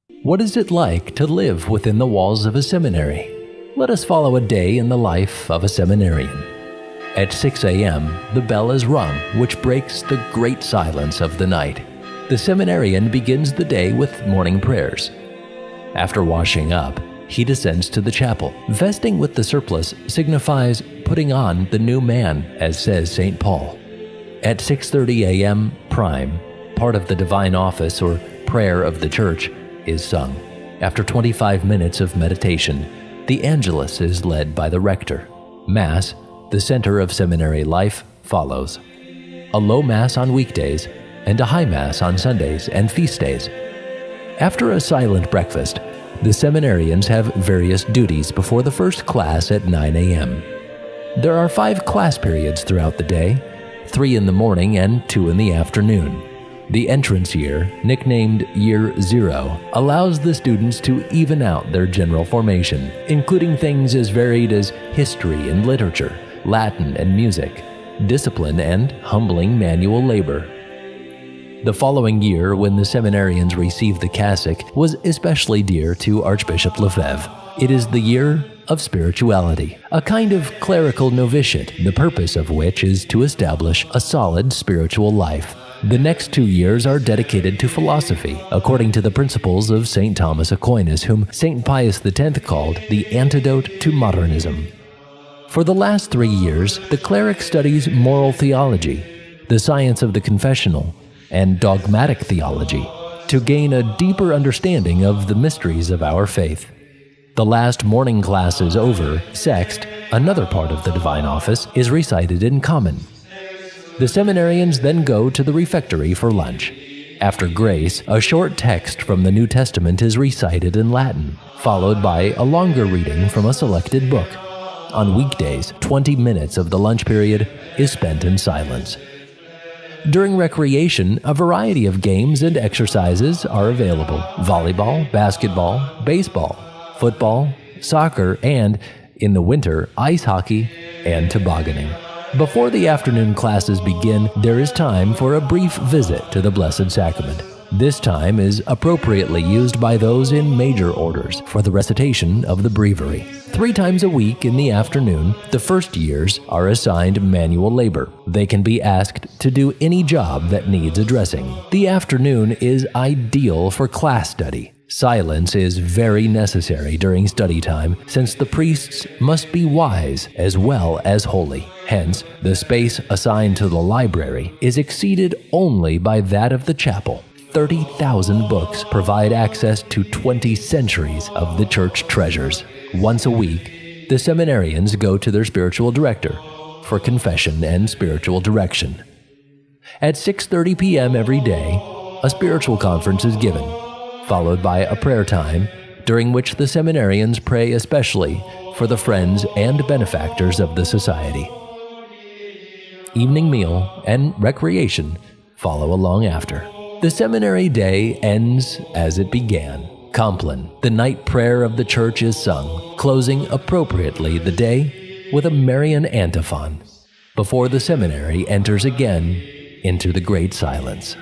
What is it like to live within the walls of a seminary? Let us follow a day in the life of a seminarian. At 6 a.m., the bell is rung, which breaks the great silence of the night. The seminarian begins the day with morning prayers. After washing up, he descends to the chapel. Vesting with the surplice signifies putting on the new man, as says St. Paul. At 6:30 a.m. prime, part of the divine office or prayer of the church is sung. After 25 minutes of meditation, the Angelus is led by the rector. Mass, the center of seminary life, follows. A low Mass on weekdays and a high Mass on Sundays and feast days. After a silent breakfast, the seminarians have various duties before the first class at 9 a.m. There are 5 class periods throughout the day, 3 in the morning and 2 in the afternoon. The entrance year, nicknamed Year Zero, allows the students to even out their general formation, including things as varied as history and literature, Latin and music, discipline and humbling manual labor. The following year, when the seminarians received the cassock, was especially dear to Archbishop Lefebvre. It is the year of spirituality, a kind of clerical novitiate, the purpose of which is to establish a solid spiritual life. The next 2 years are dedicated to philosophy, according to the principles of St. Thomas Aquinas, whom St. Pius X called the antidote to modernism. For the last 3 years, the cleric studies moral theology, the science of the confessional, and dogmatic theology, to gain a deeper understanding of the mysteries of our faith. The last morning classes over, Sext, another part of the divine office, is recited in common. The seminarians then go to the refectory for lunch. After grace, a short text from the New Testament is recited in Latin, followed by a longer reading from a selected book. On weekdays, 20 minutes of the lunch period is spent in silence. During recreation, a variety of games and exercises are available: volleyball, basketball, baseball, football, soccer, and, in the winter, ice hockey and tobogganing. Before the afternoon classes begin, there is time for a brief visit to the Blessed Sacrament. This time is appropriately used by those in major orders for the recitation of the breviary. 3 times a week in the afternoon, the first years are assigned manual labor. They can be asked to do any job that needs addressing. The afternoon is ideal for class study. Silence is very necessary during study time, since the priests must be wise as well as holy. Hence, the space assigned to the library is exceeded only by that of the chapel. 30,000 books provide access to 20 centuries of the church treasures. Once a week, the seminarians go to their spiritual director for confession and spiritual direction. At 6:30 p.m. every day, a spiritual conference is given, followed by a prayer time, during which the seminarians pray especially for the friends and benefactors of the society. Evening meal and recreation follow along after. The seminary day ends as it began. Compline, the night prayer of the church, is sung, closing appropriately the day with a Marian antiphon, before the seminary enters again into the great silence.